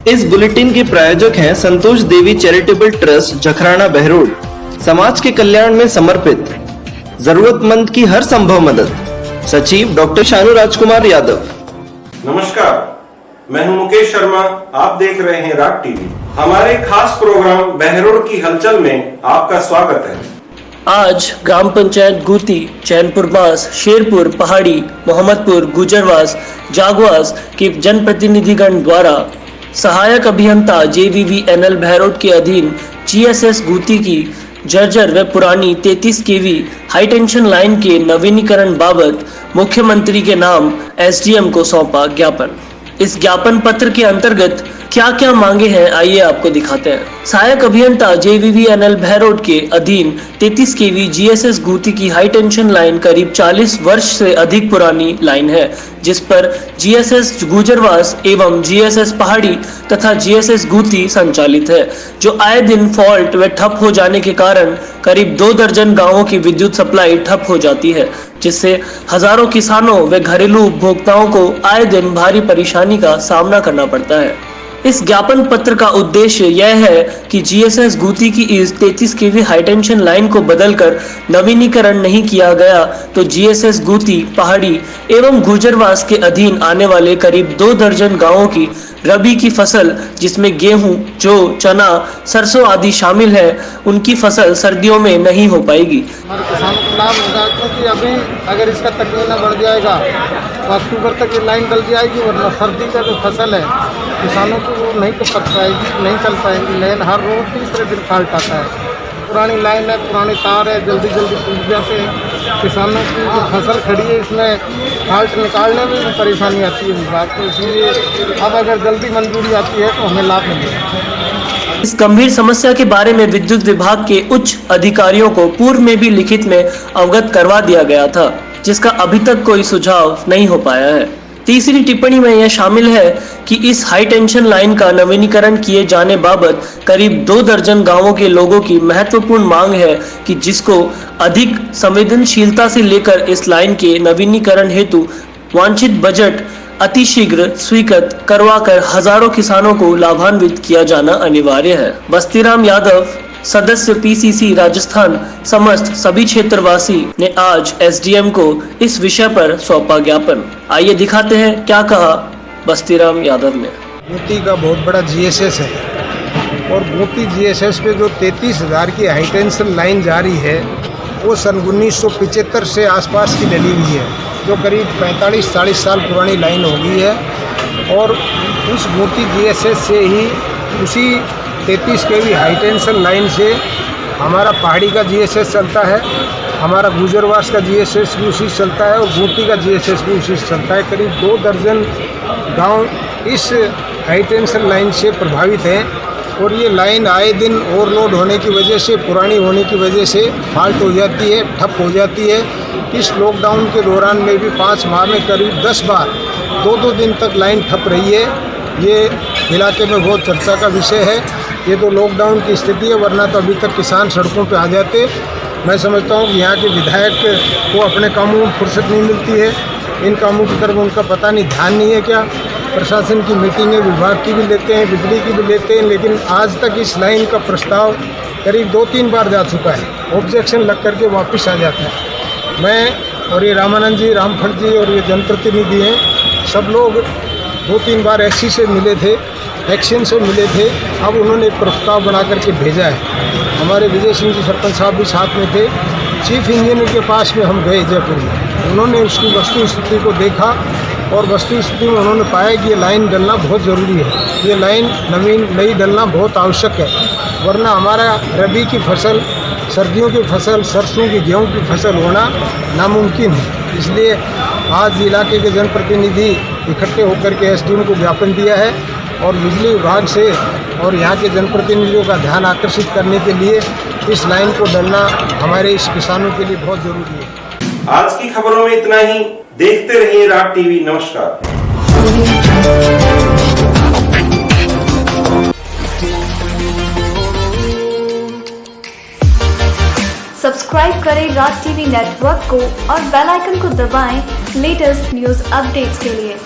इस बुलेटिन के प्रायोजक हैं संतोष देवी चैरिटेबल ट्रस्ट जखराना बहरोड। समाज के कल्याण में समर्पित, जरूरतमंद की हर संभव मदद। सचिव डॉक्टर शानू राजकुमार यादव। नमस्कार, मैं हूं मुकेश शर्मा। आप देख रहे हैं राग टीवी। हमारे खास प्रोग्राम बहरोड की हलचल में आपका स्वागत है। आज ग्राम पंचायत गुती, चैनपुर बास, शेरपुर, पहाड़ी, मोहम्मदपुर, गुजरवास, जागवास के जनप्रतिनिधिगण द्वारा सहायक अभियंता JVVNL बहरोड के अधीन GSS गुती की जर्जर व पुरानी 33 kV हाई टेंशन लाइन के नवीनीकरण बाबत मुख्यमंत्री के नाम SDM को सौंपा ज्ञापन। इस ज्ञापन पत्र के अंतर्गत क्या क्या मांगे हैं, आइए आपको दिखाते हैं। सहायक अभियंता JVVNL बहरोड के अधीन 33 kV GSS गुती की हाई टेंशन लाइन करीब 40 वर्ष से अधिक पुरानी लाइन है, जिस पर GSS गुजरवास एवं GSS पहाड़ी तथा GSS गुती संचालित है, जो आए दिन फॉल्ट व ठप हो जाने के कारण करीब 2 दर्जन गांवों की विद्युत सप्लाई ठप हो जाती है, जिससे हजारों किसानों व घरेलू उपभोक्ताओं को आए दिन भारी परेशानी का सामना करना पड़ता है। इस ज्ञापन पत्र का उद्देश्य यह है कि GSS गुती की इस 33 kV हाई टेंशन लाइन को बदलकर नवीनीकरण नहीं किया गया तो GSS गुती, पहाड़ी एवं गुजरवास के अधीन आने वाले करीब 2 दर्जन गांवों की रबी की फसल, जिसमें गेहूं, जौ, चना, सरसों आदि शामिल है, उनकी फसल सर्दियों में नहीं हो पाएगी। हमारे किसानों को लाभ होगा, क्योंकि अभी अगर इसका तक महीना बढ़ जाएगा तो अक्टूबर तक ये लाइन डल जाएगी, वरना सर्दी का जो फसल है किसानों को वो नहीं तो कर पाएगी, नहीं चल पाएगी। लेकिन हर रोज तीसरे दिन फॉल्ट आता है। पुरानी लाइन है, पुराने तार है, जल्दी जल्दी टूट जाते हैं। किसानों की जो फसल खड़ी है इसमें फॉल्ट निकालने में भी परेशानी आती है विभाग को, इसलिए अब अगर जल्दी मंजूरी आती है तो हमें लाभ मिलेगा। इस गंभीर समस्या के बारे में विद्युत विभाग के उच्च अधिकारियों को पूर्व में भी लिखित में अवगत करवा दिया गया था, जिसका अभी तक कोई सुझाव नहीं हो पाया है। तीसरी टिप्पणी में यह शामिल है कि इस हाई टेंशन लाइन का नवीनीकरण किए जाने बाबत करीब 2 दर्जन गांवों के लोगों की महत्वपूर्ण मांग है कि जिसको अधिक संवेदनशीलता से लेकर इस लाइन के नवीनीकरण हेतु वांछित बजट अतिशीघ्र स्वीकृत करवाकर हजारों किसानों को लाभान्वित किया जाना अनिवार्य है। बस्तीराम यादव, सदस्य PCC राजस्थान समस्त सभी क्षेत्रवासी ने आज SDM को इस विषय पर सौंपा ज्ञापन। आइए दिखाते हैं क्या कहा बस्तीराम यादव ने। गुती का बहुत बड़ा GSS है और गुती GSS पे जो 33,000 की हाई टेंशन लाइन जारी है वो सन 1975 से आसपास की डली हुई है, जो करीब 45-40 साल पुरानी लाइन हो गई है। और उस गुती GSS से ही उसी 33 kV हाई टेंशन लाइन से हमारा पहाड़ी का GSS चलता है, हमारा गुजरवास का GSS भी उसी चलता है और गुती का GSS भी उसी चलता है। करीब 2 दर्जन गांव इस हाई टेंशन लाइन से प्रभावित हैं और ये लाइन आए दिन ओवरलोड होने की वजह से, पुरानी होने की वजह से फॉल्ट हो जाती है, ठप हो जाती है। इस लॉकडाउन के दौरान में भी 5 माह में करीब 10 बार 2-2 दिन तक लाइन ठप रही है। ये इलाके में बहुत चर्चा का विषय है। ये तो लॉकडाउन की स्थिति है, वरना तो अभी तक किसान सड़कों पे आ जाते। मैं समझता हूँ कि यहाँ के विधायक को अपने कामों में फुर्सत नहीं मिलती है, इन कामों की तरफ उनका पता नहीं, ध्यान नहीं है क्या। प्रशासन की मीटिंगें विभाग की भी लेते हैं, बिजली की भी लेते हैं, लेकिन आज तक इस लाइन का प्रस्ताव करीब 2-3 बार जा चुका है। ऑब्जेक्शन लग करके वापस आ जाता है। मैं और ये रामानंद जी, रामफल जी और ये जनप्रतिनिधि हैं, सब लोग 2-3 बार SC से मिले थे, एक्शन से मिले थे। अब उन्होंने एक प्रस्ताव बना करके भेजा है। हमारे विजय सिंह जी सरपंच साहब भी साथ में थे। चीफ इंजीनियर के पास में हम गए जयपुर में, उन्होंने उसकी वस्तु स्थिति को देखा और वस्तु स्थिति में उन्होंने पाया कि ये लाइन डलना बहुत ज़रूरी है, ये लाइन नई डलना बहुत आवश्यक है, वरना हमारा रबी की फसल, सर्दियों की फसल, सरसों की, गेहूँ की फसल होना नामुमकिन है। इसलिए आज इलाके के जनप्रतिनिधि इकट्ठे होकर के SDM को ज्ञापन दिया है और बिजली विभाग से और यहाँ के जनप्रतिनिधियों का ध्यान आकर्षित करने के लिए इस लाइन को डलना हमारे इस किसानों के लिए बहुत जरूरी है। आज की खबरों में इतना ही। देखते रहिए राग टीवी। नमस्कार। सब्सक्राइब करें राग टीवी नेटवर्क को और बेल आइकन को दबाएं लेटेस्ट न्यूज अपडेट्स के लिए।